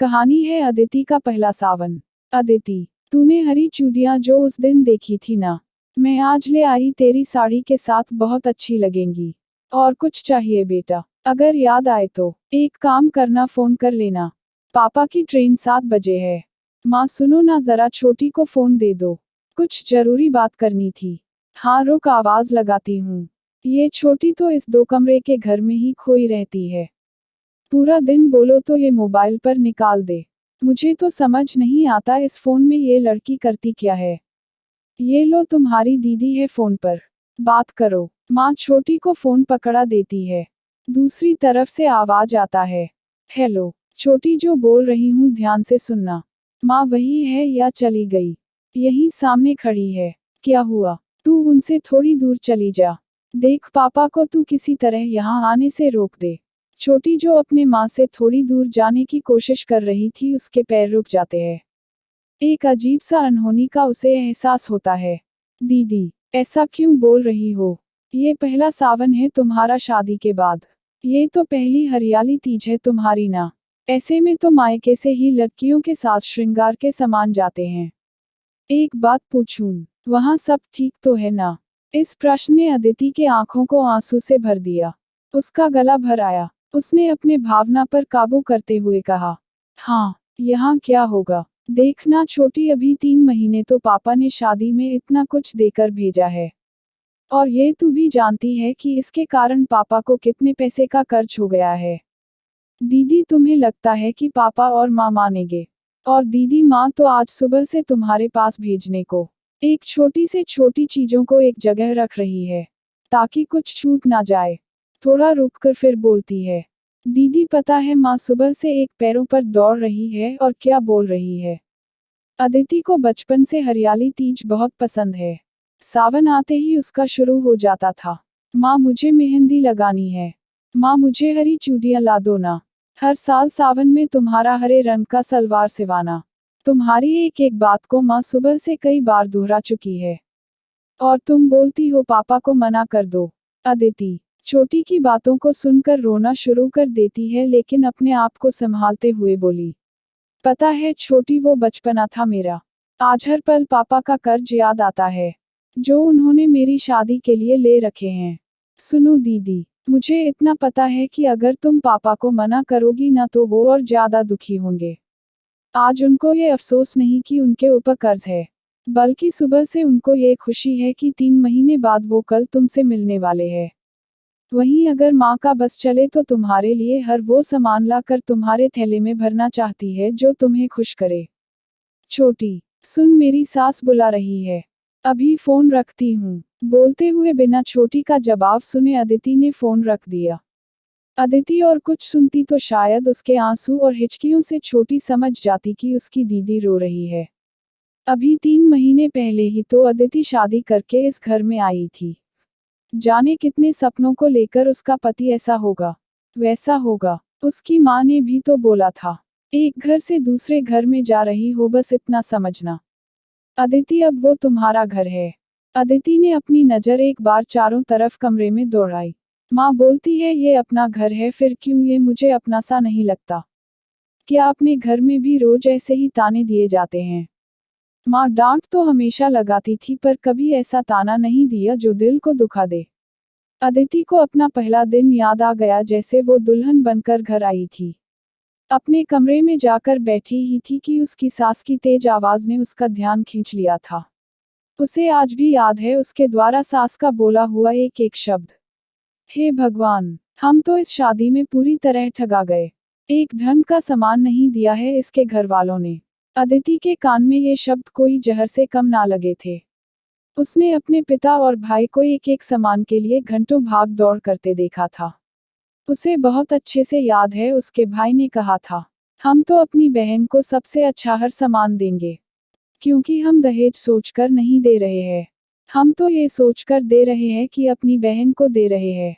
कहानी है अदिति का पहला सावन। अदिति, तूने हरी चूड़ियां जो उस दिन देखी थी ना, मैं आज ले आई तेरी साड़ी के साथ, बहुत अच्छी लगेंगी। और कुछ चाहिए बेटा? अगर याद आए तो एक काम करना, फोन कर लेना। पापा की ट्रेन 7 बजे है। माँ सुनो ना, जरा छोटी को फोन दे दो, कुछ जरूरी बात करनी थी। हाँ रुक, आवाज लगाती हूँ। ये छोटी तो इस 2 कमरे के घर में ही खोई रहती है। पूरा दिन बोलो तो ये मोबाइल पर निकाल दे। मुझे तो समझ नहीं आता इस फोन में ये लड़की करती क्या है। ये लो, तुम्हारी दीदी है फोन पर, बात करो। माँ छोटी को फोन पकड़ा देती है। दूसरी तरफ से आवाज आता है, हेलो। छोटी, जो बोल रही हूँ ध्यान से सुनना। माँ वही है या चली गई? यहीं सामने खड़ी है। क्या हुआ? तू उनसे थोड़ी दूर चली जा। देख पापा को तू किसी तरह यहाँ आने से रोक दे। छोटी, जो अपने माँ से थोड़ी दूर जाने की कोशिश कर रही थी, उसके पैर रुक जाते हैं। एक अजीब सा अनहोनी का उसे एहसास होता है। दीदी, ऐसा क्यों बोल रही हो? ये पहला सावन है तुम्हारा शादी के बाद। ये तो पहली हरियाली तीज है तुम्हारी ना। ऐसे में तो मायके से ही लड़कियों के साथ श्रृंगार के सामान जाते हैं। एक बात पूछूं, वहाँ सब ठीक तो है ना? इस प्रश्न ने अदिति के आंखों को आंसू से भर दिया। उसका गला भर आया। उसने अपने भावना पर काबू करते हुए कहा, हाँ, यहाँ क्या होगा? देखना छोटी, अभी 3 महीने तो पापा ने शादी में इतना कुछ देकर भेजा है। और ये तू भी जानती है कि इसके कारण पापा को कितने पैसे का कर्ज हो गया है। दीदी, तुम्हें लगता है कि पापा और माँ मानेंगे? और दीदी, माँ तो आज सुबह से तुम्हारे पास भेजने को एक छोटी से छोटी चीजों को एक जगह रख रही है, ताकि कुछ छूट ना जाए। थोड़ा रुककर फिर बोलती है, दीदी पता है माँ सुबह से एक पैरों पर दौड़ रही है और क्या बोल रही है। अदिति को बचपन से हरियाली तीज बहुत पसंद है। सावन आते ही उसका शुरू हो जाता था, माँ मुझे मेहंदी लगानी है, माँ मुझे हरी चूड़ियां ला दो ना। हर साल सावन में तुम्हारा हरे रंग का सलवार सिवाना। तुम्हारी एक एक बात को माँ सुबह से कई बार दोहरा चुकी है। और तुम बोलती हो पापा को मना कर दो। अदिति छोटी की बातों को सुनकर रोना शुरू कर देती है, लेकिन अपने आप को संभालते हुए बोली, पता है छोटी, वो बचपना था मेरा। आज हर पल पापा का कर्ज याद आता है, जो उन्होंने मेरी शादी के लिए ले रखे हैं। सुनो दीदी, मुझे इतना पता है कि अगर तुम पापा को मना करोगी ना तो वो और ज्यादा दुखी होंगे। आज उनको ये अफसोस नहीं कि उनके ऊपर कर्ज है, बल्कि सुबह से उनको ये खुशी है कि 3 महीने बाद वो कल तुमसे मिलने वाले हैं। वहीं अगर माँ का बस चले तो तुम्हारे लिए हर वो सामान लाकर तुम्हारे थैले में भरना चाहती है जो तुम्हें खुश करे। छोटी, सुन, मेरी सास बुला रही है, अभी फोन रखती हूँ। बोलते हुए बिना छोटी का जवाब सुने अदिति ने फोन रख दिया। अदिति और कुछ सुनती तो शायद उसके आंसू और हिचकियों से छोटी समझ जाती कि उसकी दीदी रो रही है। अभी 3 महीने पहले ही तो अदिति शादी करके इस घर में आई थी। जाने कितने सपनों को लेकर उसका पति ऐसा होगा, वैसा होगा। उसकी माँ ने भी तो बोला था, एक घर से दूसरे घर में जा रही हो, बस इतना समझना। अदिति, अब वो तुम्हारा घर है। अदिति ने अपनी नज़र एक बार चारों तरफ कमरे में दौड़ाई। माँ बोलती है ये अपना घर है, फिर क्यों ये मुझे अपना सा नहीं लगता? क्या अपने घर में भी रोज ऐसे ही ताने दिए जाते हैं? माँ डांट तो हमेशा लगाती थी, पर कभी ऐसा ताना नहीं दिया जो दिल को दुखा दे। अदिति को अपना पहला दिन याद आ गया, जैसे वो दुल्हन बनकर घर आई थी। अपने कमरे में जाकर बैठी ही थी कि उसकी सास की तेज आवाज ने उसका ध्यान खींच लिया था। उसे आज भी याद है उसके द्वारा सास का बोला हुआ एक एक शब्द, हे भगवान, हम तो इस शादी में पूरी तरह ठगा गए। एक ढंग का सामान नहीं दिया है इसके घर वालों ने। अदिति के कान में ये शब्द कोई जहर से कम ना लगे थे। उसने अपने पिता और भाई को एक एक सामान के लिए घंटों भाग दौड़ करते देखा था। उसे बहुत अच्छे से याद है उसके भाई ने कहा था, हम तो अपनी बहन को सबसे अच्छा हर सामान देंगे, क्योंकि हम दहेज सोचकर नहीं दे रहे हैं, हम तो ये सोचकर दे रहे हैं कि अपनी बहन को दे रहे हैं।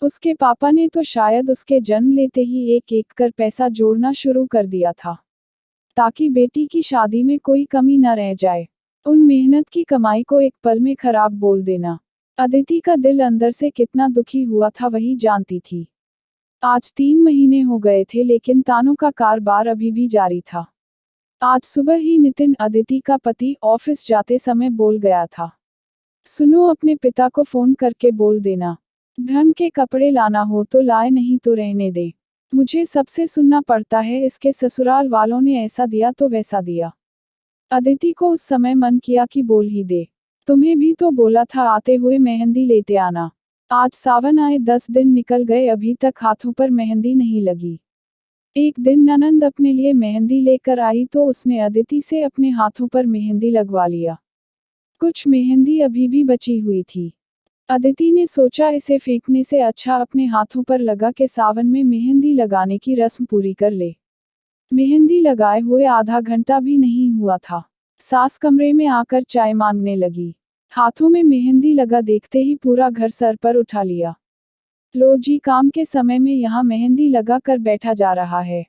उसके पापा ने तो शायद उसके जन्म लेते ही एक एक कर पैसा जोड़ना शुरू कर दिया था, ताकि बेटी की शादी में कोई कमी न रह जाए। उन मेहनत की कमाई को एक पल में खराब बोल देना। अदिति का दिल अंदर से कितना दुखी हुआ था वही जानती थी। आज 3 महीने हो गए थे लेकिन तानों का कारोबार अभी भी जारी था। आज सुबह ही नितिन, अदिति का पति, ऑफिस जाते समय बोल गया था, सुनो, अपने पिता को फोन करके बोल देना, ढंग के कपड़े लाना हो तो लाए, नहीं तो रहने दे। मुझे सबसे सुनना पड़ता है, इसके ससुराल वालों ने ऐसा दिया तो वैसा दिया। अदिति को उस समय मन किया कि बोल ही दे, तुम्हें भी तो बोला था आते हुए मेहंदी लेते आना। आज सावन आए 10 दिन निकल गए, अभी तक हाथों पर मेहंदी नहीं लगी। एक दिन ननंद अपने लिए मेहंदी लेकर आई तो उसने अदिति से अपने हाथों पर मेहंदी लगवा लिया। कुछ मेहंदी अभी भी बची हुई थी। अदिति ने सोचा इसे फेंकने से अच्छा अपने हाथों पर लगा के सावन में मेहंदी लगाने की रस्म पूरी कर ले। मेहंदी लगाए हुए आधा घंटा भी नहीं हुआ था, सास कमरे में आकर चाय मांगने लगी। हाथों में मेहंदी लगा देखते ही पूरा घर सर पर उठा लिया। लो जी, काम के समय में यहाँ मेहंदी लगा कर बैठा जा रहा है।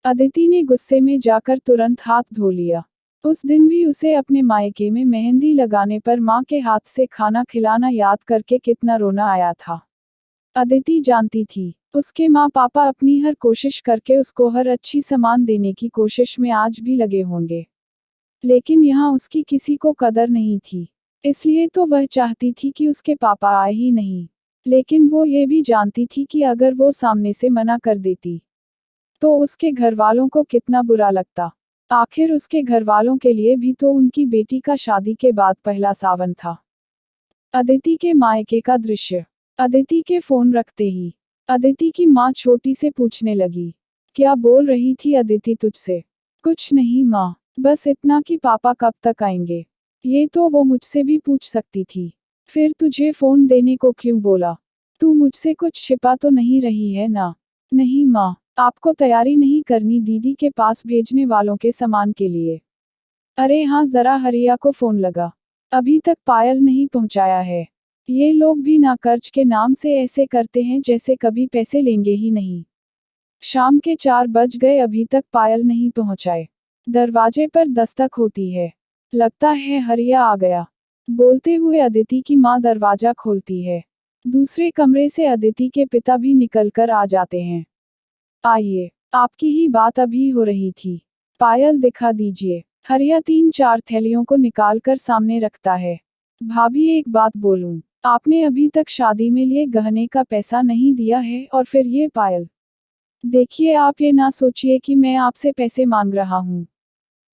अदिति ने गुस्से में जाकर तुरंत हाथ धो लिया। उस दिन भी उसे अपने मायके में मेहंदी लगाने पर माँ के हाथ से खाना खिलाना याद करके कितना रोना आया था। अदिति जानती थी, उसके माँ पापा अपनी हर कोशिश करके उसको हर अच्छी सामान देने की कोशिश में आज भी लगे होंगे, लेकिन यहाँ उसकी किसी को कदर नहीं थी। इसलिए तो वह चाहती थी कि उसके पापा आए ही नहीं, लेकिन वो ये भी जानती थी कि अगर वो सामने से मना कर देती तो उसके घर वालों को कितना बुरा लगता। आखिर उसके घर वालों के लिए भी तो उनकी बेटी का शादी के बाद पहला सावन था। अदिति के मायके का दृश्य। अदिति के फोन रखते ही अदिति की माँ छोटी से पूछने लगी, क्या बोल रही थी अदिति तुझसे? कुछ नहीं माँ, बस इतना कि पापा कब तक आएंगे। ये तो वो मुझसे भी पूछ सकती थी, फिर तुझे फोन देने को क्यों बोला? तू मुझसे कुछ छिपा तो नहीं रही है ना? नहीं माँ, आपको तैयारी नहीं करनी दीदी के पास भेजने वालों के सामान के लिए? अरे हाँ, जरा हरिया को फोन लगा, अभी तक पायल नहीं पहुंचाया है। ये लोग भी ना कर्ज के नाम से ऐसे करते हैं जैसे कभी पैसे लेंगे ही नहीं। शाम के 4 बज गए, अभी तक पायल नहीं पहुंचाए। दरवाजे पर दस्तक होती है, लगता है हरिया आ गया। बोलते हुए अदिति की माँ दरवाजा खोलती है। दूसरे कमरे से अदिति के पिता भी निकलकर आ जाते हैं। आइए, आपकी ही बात अभी हो रही थी, पायल दिखा दीजिए। हरिया 3-4 थैलियों को निकालकर सामने रखता है। भाभी एक बात बोलूं, आपने अभी तक शादी में लिए गहने का पैसा नहीं दिया है, और फिर ये पायल। देखिए, आप ये ना सोचिए कि मैं आपसे पैसे मांग रहा हूँ,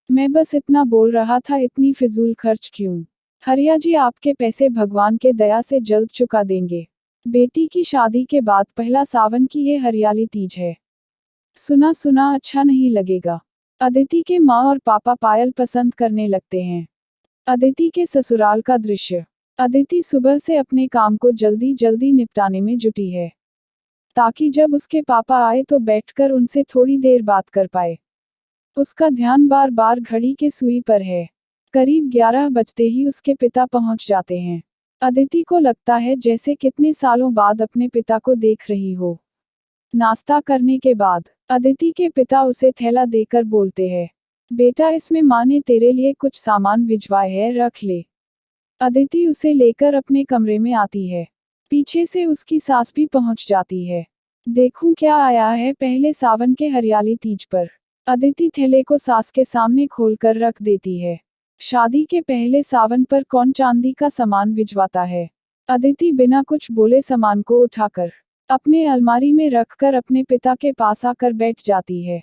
मैं बस इतना बोल रहा था, इतनी फिजूल खर्च क्यों? हरिया जी, आपके पैसे भगवान के दया से जल्द चुका देंगे। बेटी की शादी के बाद पहला सावन की ये हरियाली तीज है। सुना सुना अच्छा नहीं लगेगा। अदिति के माँ और पापा पायल पसंद करने लगते हैं। अदिति के ससुराल का दृश्य। अदिति सुबह से अपने काम को जल्दी जल्दी निपटाने में जुटी है, ताकि जब उसके पापा आए तो बैठकर उनसे थोड़ी देर बात कर पाए। उसका ध्यान बार बार घड़ी के सुई पर है। करीब 11 बजते ही उसके पिता पहुंच जाते हैं। अदिति को लगता है जैसे कितने सालों बाद अपने पिता को देख रही हो। नाश्ता करने के बाद अदिति के पिता उसे थैला देकर बोलते हैं, बेटा, इसमें माँ ने तेरे लिए कुछ सामान भिजवाए है, रख ले। अदिति उसे लेकर अपने कमरे में आती है। पीछे से उसकी सास भी पहुंच जाती है। देखूं क्या आया है पहले सावन के हरियाली तीज पर। अदिति थैले को सास के सामने खोलकर रख देती है। शादी के पहले सावन पर कौन चांदी का सामान भिजवाता है? अदिति बिना कुछ बोले सामान को उठाकर अपने अलमारी में रखकर अपने पिता के पास आकर बैठ जाती है,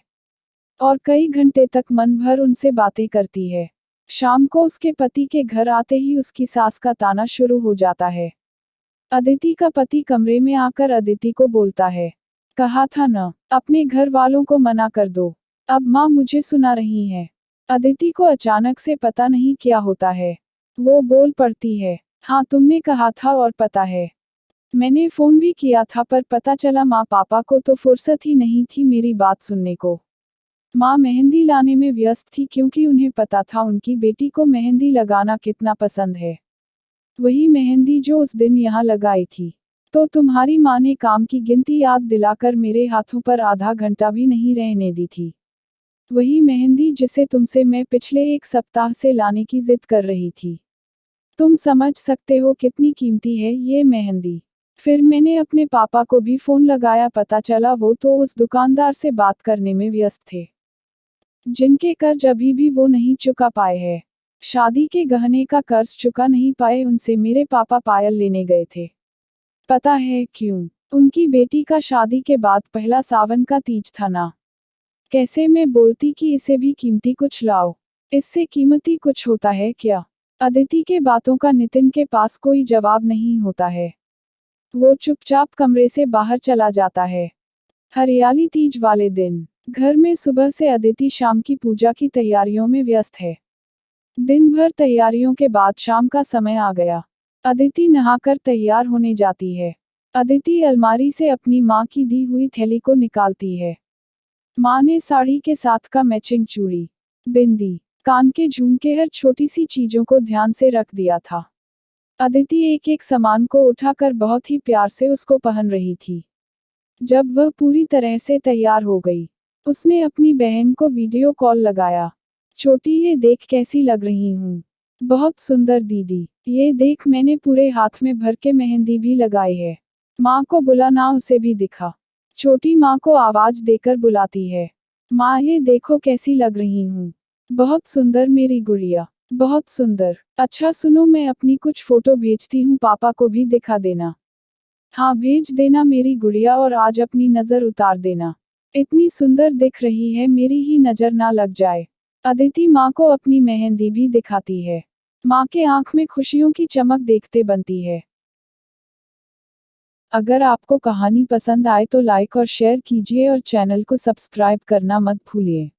और कई घंटे तक मन भर उनसे बातें करती है। शाम को उसके पति के घर आते ही उसकी सास का ताना शुरू हो जाता है। अदिति का पति कमरे में आकर अदिति को बोलता है, कहा था न, अपने घर वालों को मना कर दो, अब माँ मुझे सुना रही है। अदिति को अचानक से पता नहीं क्या होता है। वो बोल पड़ती है, हाँ तुमने कहा था, और पता है मैंने फोन भी किया था, पर पता चला माँ पापा को तो फुर्सत ही नहीं थी मेरी बात सुनने को। माँ मेहंदी लाने में व्यस्त थी, क्योंकि उन्हें पता था उनकी बेटी को मेहंदी लगाना कितना पसंद है। वही मेहंदी जो उस दिन यहाँ लगाई थी। तो तुम्हारी माँ ने काम की गिनती याद दिलाकर मेरे हाथों पर आधा घंटा भी नहीं रहने दी थी। वही मेहंदी जिसे तुमसे मैं पिछले 1 सप्ताह से लाने की जिद कर रही थी। तुम समझ सकते हो कितनी कीमती है ये मेहंदी। फिर मैंने अपने पापा को भी फोन लगाया, पता चला वो तो उस दुकानदार से बात करने में व्यस्त थे, जिनके कर्ज अभी भी वो नहीं चुका पाए हैं। शादी के गहने का कर्ज चुका नहीं पाए उनसे मेरे पापा पायल लेने गए थे। पता है क्यों? उनकी बेटी का शादी के बाद पहला सावन का तीज था ना। कैसे मैं बोलती कि इसे भी कीमती कुछ लाओ। इससे कीमती कुछ होता है क्या? अदिति के बातों का नितिन के पास कोई जवाब नहीं होता है। वो चुपचाप कमरे से बाहर चला जाता है। हरियाली तीज वाले दिन घर में सुबह से अदिति शाम की पूजा की तैयारियों में व्यस्त है। दिन भर तैयारियों के बाद शाम का समय आ गया। अदिति नहाकर तैयार होने जाती है। अदिति अलमारी से अपनी माँ की दी हुई थैली को निकालती है। माँ ने साड़ी के साथ का मैचिंग चूड़ी, बिंदी, कान के झुमके, हर छोटी सी चीजों को ध्यान से रख दिया था। अदिति एक एक सामान को उठाकर बहुत ही प्यार से उसको पहन रही थी। जब वह पूरी तरह से तैयार हो गई, उसने अपनी बहन को वीडियो कॉल लगाया। छोटी, ये देख कैसी लग रही हूँ। बहुत सुंदर दीदी, ये देख मैंने पूरे हाथ में भर के मेहंदी भी लगाई है। माँ को बुला ना, उसे भी दिखा। छोटी माँ को आवाज देकर बुलाती है। माँ, ये देखो कैसी लग रही हूँ। बहुत सुंदर मेरी गुड़िया, बहुत सुंदर। अच्छा सुनो, मैं अपनी कुछ फोटो भेजती हूँ, पापा को भी दिखा देना। हाँ भेज देना मेरी गुड़िया, और आज अपनी नज़र उतार देना। इतनी सुंदर दिख रही है, मेरी ही नज़र ना लग जाए। अदिति माँ को अपनी मेहंदी भी दिखाती है। माँ के आंख में खुशियों की चमक देखते बनती है। अगर आपको कहानी पसंद आए तो लाइक और शेयर कीजिए और चैनल को सब्सक्राइब करना मत भूलिए।